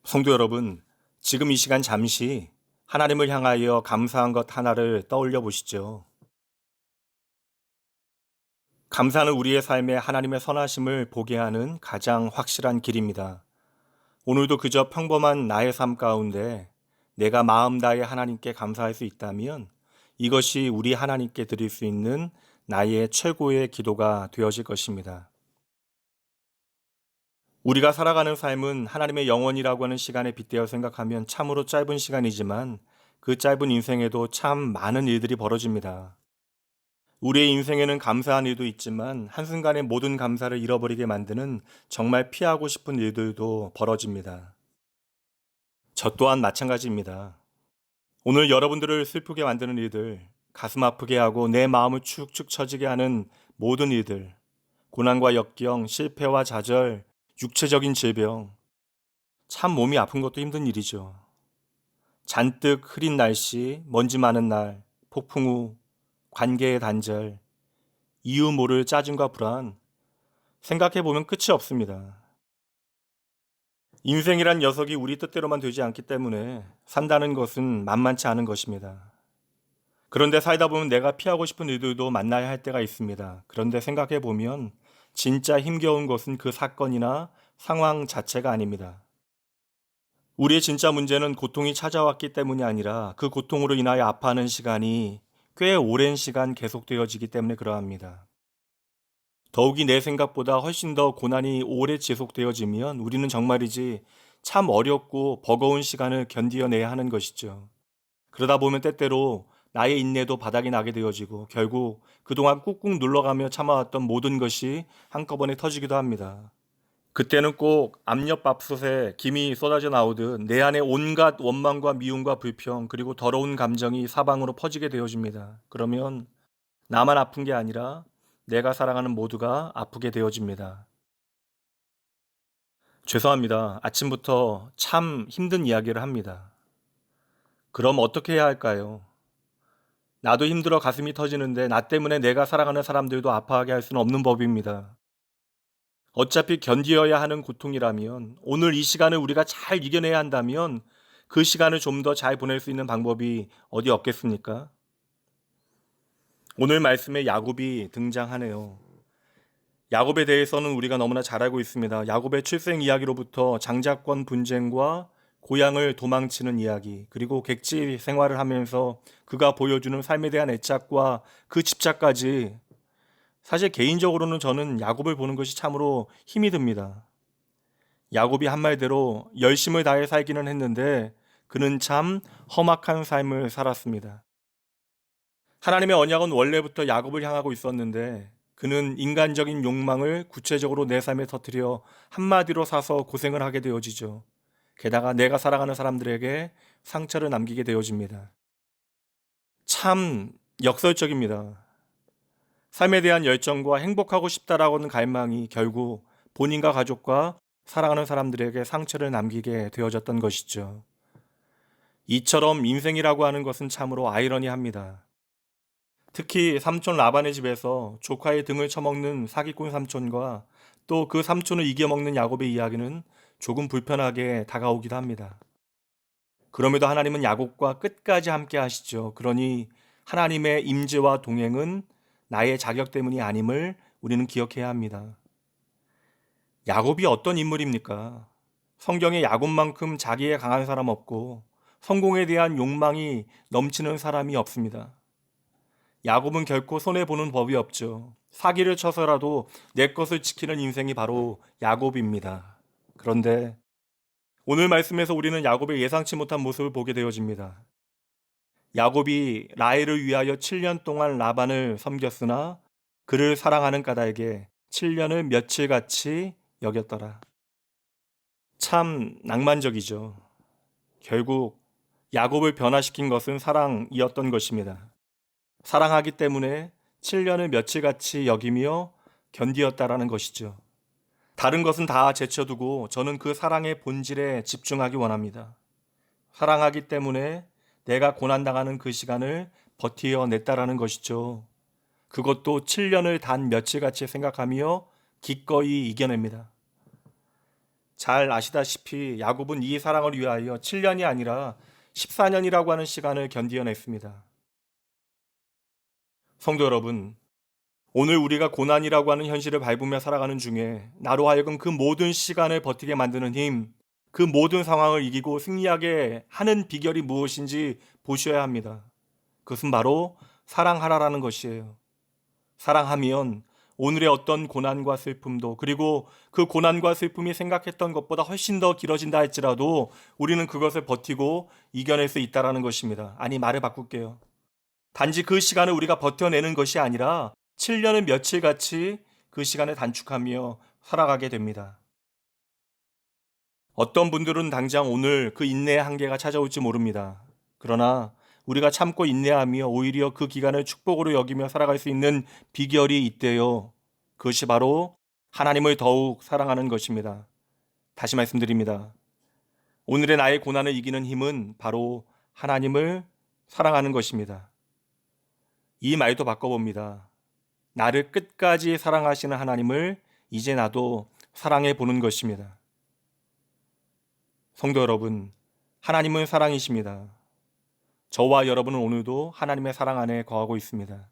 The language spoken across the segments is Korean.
성도 여러분, 지금 이 시간 잠시 하나님을 향하여 감사한 것 하나를 떠올려 보시죠. 감사는 우리의 삶에 하나님의 선하심을 보게 하는 가장 확실한 길입니다. 오늘도 그저 평범한 나의 삶 가운데 내가 마음 다해 하나님께 감사할 수 있다면 이것이 우리 하나님께 드릴 수 있는 나의 최고의 기도가 되어질 것입니다. 우리가 살아가는 삶은 하나님의 영원이라고 하는 시간에 빗대어 생각하면 참으로 짧은 시간이지만 그 짧은 인생에도 참 많은 일들이 벌어집니다. 우리의 인생에는 감사한 일도 있지만 한순간에 모든 감사를 잃어버리게 만드는 정말 피하고 싶은 일들도 벌어집니다. 저 또한 마찬가지입니다. 오늘 여러분들을 슬프게 만드는 일들, 가슴 아프게 하고 내 마음을 축축 처지게 하는 모든 일들, 고난과 역경, 실패와 좌절, 육체적인 질병, 참 몸이 아픈 것도 힘든 일이죠. 잔뜩 흐린 날씨, 먼지 많은 날, 폭풍 우, 관계의 단절, 이유 모를 짜증과 불안, 생각해보면 끝이 없습니다. 인생이란 녀석이 우리 뜻대로만 되지 않기 때문에 산다는 것은 만만치 않은 것입니다. 그런데 살다 보면 내가 피하고 싶은 일들도 만나야 할 때가 있습니다. 그런데 생각해보면 진짜 힘겨운 것은 그 사건이나 상황 자체가 아닙니다. 우리의 진짜 문제는 고통이 찾아왔기 때문이 아니라 그 고통으로 인하여 아파하는 시간이 꽤 오랜 시간 계속되어지기 때문에 그러합니다. 더욱이 내 생각보다 훨씬 더 고난이 오래 지속되어지면 우리는 정말이지 참 어렵고 버거운 시간을 견디어내야 하는 것이죠. 그러다 보면 때때로 나의 인내도 바닥이 나게 되어지고 결국 그동안 꾹꾹 눌러가며 참아왔던 모든 것이 한꺼번에 터지기도 합니다. 그때는 꼭 압력밥솥에 김이 쏟아져 나오듯 내 안에 온갖 원망과 미움과 불평 그리고 더러운 감정이 사방으로 퍼지게 되어집니다. 그러면 나만 아픈 게 아니라 내가 사랑하는 모두가 아프게 되어집니다. 죄송합니다. 아침부터 참 힘든 이야기를 합니다. 그럼 어떻게 해야 할까요? 나도 힘들어 가슴이 터지는데 나 때문에 내가 사랑하는 사람들도 아파하게 할 수는 없는 법입니다. 어차피 견디어야 하는 고통이라면 오늘 이 시간을 우리가 잘 이겨내야 한다면 그 시간을 좀 더 잘 보낼 수 있는 방법이 어디 없겠습니까? 오늘 말씀에 야곱이 등장하네요. 야곱에 대해서는 우리가 너무나 잘 알고 있습니다. 야곱의 출생 이야기로부터 장자권 분쟁과 고향을 도망치는 이야기, 그리고 객지 생활을 하면서 그가 보여주는 삶에 대한 애착과 그 집착까지 사실 개인적으로는 저는 야곱을 보는 것이 참으로 힘이 듭니다. 야곱이 한 말대로 열심을 다해 살기는 했는데 그는 참 험악한 삶을 살았습니다. 하나님의 언약은 원래부터 야곱을 향하고 있었는데 그는 인간적인 욕망을 구체적으로 내 삶에 터뜨려 한마디로 사서 고생을 하게 되어지죠. 게다가 내가 사랑하는 사람들에게 상처를 남기게 되어집니다. 참 역설적입니다. 삶에 대한 열정과 행복하고 싶다라고는 갈망이 결국 본인과 가족과 사랑하는 사람들에게 상처를 남기게 되어졌던 것이죠. 이처럼 인생이라고 하는 것은 참으로 아이러니합니다. 특히 삼촌 라반의 집에서 조카의 등을 쳐먹는 사기꾼 삼촌과 또 그 삼촌을 이겨먹는 야곱의 이야기는 조금 불편하게 다가오기도 합니다. 그럼에도 하나님은 야곱과 끝까지 함께 하시죠. 그러니 하나님의 임재와 동행은 나의 자격 때문이 아님을 우리는 기억해야 합니다. 야곱이 어떤 인물입니까? 성경에 야곱만큼 자기에 강한 사람 없고 성공에 대한 욕망이 넘치는 사람이 없습니다. 야곱은 결코 손해보는 법이 없죠. 사기를 쳐서라도 내 것을 지키는 인생이 바로 야곱입니다. 그런데 오늘 말씀에서 우리는 야곱의 예상치 못한 모습을 보게 되어집니다. 야곱이 라헬을 위하여 7년 동안 라반을 섬겼으나 그를 사랑하는 까닭에 7년을 며칠같이 여겼더라. 참 낭만적이죠. 결국 야곱을 변화시킨 것은 사랑이었던 것입니다. 사랑하기 때문에 7년을 며칠같이 여기며 견디었다라는 것이죠. 다른 것은 다 제쳐두고 저는 그 사랑의 본질에 집중하기 원합니다. 사랑하기 때문에 내가 고난당하는 그 시간을 버티어냈다라는 것이죠. 그것도 7년을 단 며칠같이 생각하며 기꺼이 이겨냅니다. 잘 아시다시피 야곱은 이 사랑을 위하여 7년이 아니라 14년이라고 하는 시간을 견디어냈습니다. 성도 여러분, 오늘 우리가 고난이라고 하는 현실을 밟으며 살아가는 중에 나로 하여금 그 모든 시간을 버티게 만드는 힘, 그 모든 상황을 이기고 승리하게 하는 비결이 무엇인지 보셔야 합니다. 그것은 바로 사랑하라라는 것이에요. 사랑하면 오늘의 어떤 고난과 슬픔도, 그리고 그 고난과 슬픔이 생각했던 것보다 훨씬 더 길어진다 할지라도 우리는 그것을 버티고 이겨낼 수 있다는 것입니다. 아니, 말을 바꿀게요. 단지 그 시간을 우리가 버텨내는 것이 아니라 7년을 며칠같이 그 시간을 단축하며 살아가게 됩니다. 어떤 분들은 당장 오늘 그 인내의 한계가 찾아올지 모릅니다. 그러나 우리가 참고 인내하며 오히려 그 기간을 축복으로 여기며 살아갈 수 있는 비결이 있대요. 그것이 바로 하나님을 더욱 사랑하는 것입니다. 다시 말씀드립니다. 오늘의 나의 고난을 이기는 힘은 바로 하나님을 사랑하는 것입니다. 이 말도 바꿔봅니다. 나를 끝까지 사랑하시는 하나님을 이제 나도 사랑해 보는 것입니다. 성도 여러분, 하나님은 사랑이십니다. 저와 여러분은 오늘도 하나님의 사랑 안에 거하고 있습니다.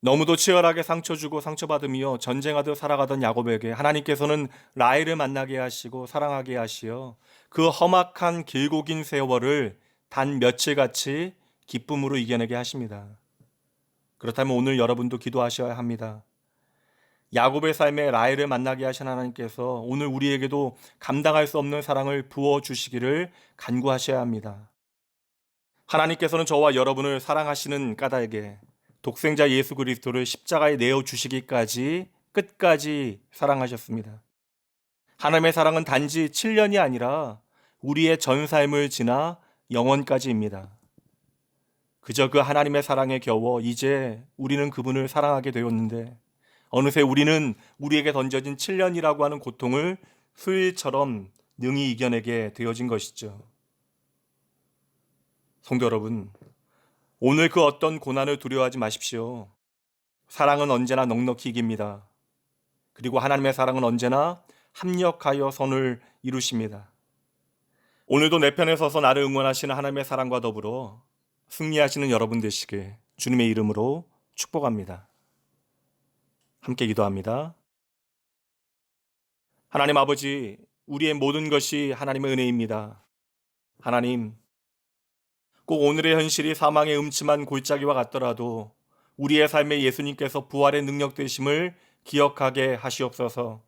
너무도 치열하게 상처 주고 상처받으며 전쟁하듯 살아가던 야곱에게 하나님께서는 라헬을 만나게 하시고 사랑하게 하시어 그 험악한 길고 긴 세월을 단 며칠같이 기쁨으로 이겨내게 하십니다. 그렇다면 오늘 여러분도 기도하셔야 합니다. 야곱의 삶에 라헬을 만나게 하신 하나님께서 오늘 우리에게도 감당할 수 없는 사랑을 부어주시기를 간구하셔야 합니다. 하나님께서는 저와 여러분을 사랑하시는 까닭에 독생자 예수 그리스도를 십자가에 내어주시기까지 끝까지 사랑하셨습니다. 하나님의 사랑은 단지 7년이 아니라 우리의 전 삶을 지나 영원까지입니다. 그저 그 하나님의 사랑에 겨워 이제 우리는 그분을 사랑하게 되었는데 어느새 우리는 우리에게 던져진 7년이라고 하는 고통을 수일처럼 능히 이겨내게 되어진 것이죠. 성도 여러분, 오늘 그 어떤 고난을 두려워하지 마십시오. 사랑은 언제나 넉넉히 이깁니다. 그리고 하나님의 사랑은 언제나 합력하여 선을 이루십니다. 오늘도 내 편에 서서 나를 응원하시는 하나님의 사랑과 더불어 승리하시는 여러분 되시길 주님의 이름으로 축복합니다. 함께 기도합니다. 하나님 아버지, 우리의 모든 것이 하나님의 은혜입니다. 하나님, 꼭 오늘의 현실이 사망의 음침한 골짜기와 같더라도 우리의 삶에 예수님께서 부활의 능력 되심을 기억하게 하시옵소서.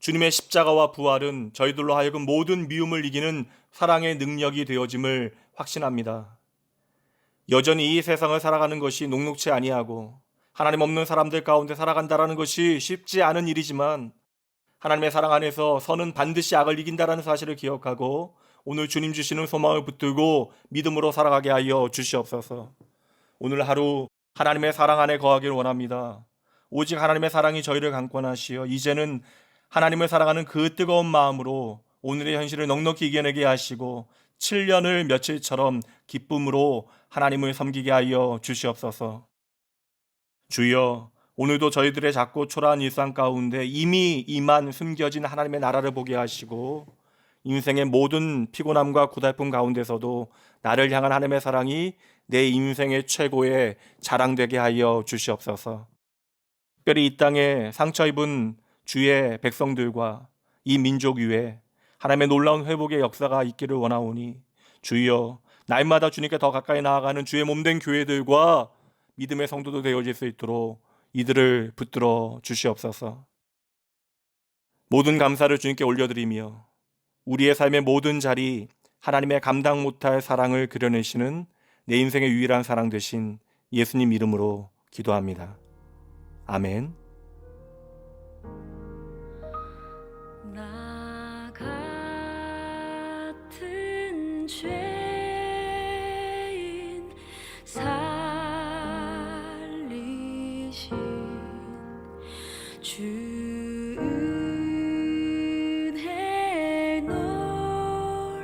주님의 십자가와 부활은 저희들로 하여금 모든 미움을 이기는 사랑의 능력이 되어짐을 확신합니다. 여전히 이 세상을 살아가는 것이 녹록치 아니하고 하나님 없는 사람들 가운데 살아간다는 것이 쉽지 않은 일이지만 하나님의 사랑 안에서 선은 반드시 악을 이긴다는 사실을 기억하고 오늘 주님 주시는 소망을 붙들고 믿음으로 살아가게 하여 주시옵소서. 오늘 하루 하나님의 사랑 안에 거하기를 원합니다. 오직 하나님의 사랑이 저희를 강권하시어 이제는 하나님을 사랑하는 그 뜨거운 마음으로 오늘의 현실을 넉넉히 이겨내게 하시고 7년을 며칠처럼 기쁨으로 하나님을 섬기게 하여 주시옵소서. 주여, 오늘도 저희들의 작고 초라한 일상 가운데 이미 이만 숨겨진 하나님의 나라를 보게 하시고 인생의 모든 피곤함과 고달픔 가운데서도 나를 향한 하나님의 사랑이 내 인생의 최고의 자랑되게 하여 주시옵소서. 특별히 이 땅에 상처 입은 주의 백성들과 이 민족 위에 하나님의 놀라운 회복의 역사가 있기를 원하오니 주여, 날마다 주님께 더 가까이 나아가는 주의 몸된 교회들과 믿음의 성도도 되어질 수 있도록 이들을 붙들어 주시옵소서. 모든 감사를 주님께 올려드리며 우리의 삶의 모든 자리 하나님의 감당 못할 사랑을 그려내시는 내 인생의 유일한 사랑 되신 예수님 이름으로 기도합니다. 아멘. 나 같은 죄인 살리신 주 은혜 놀라워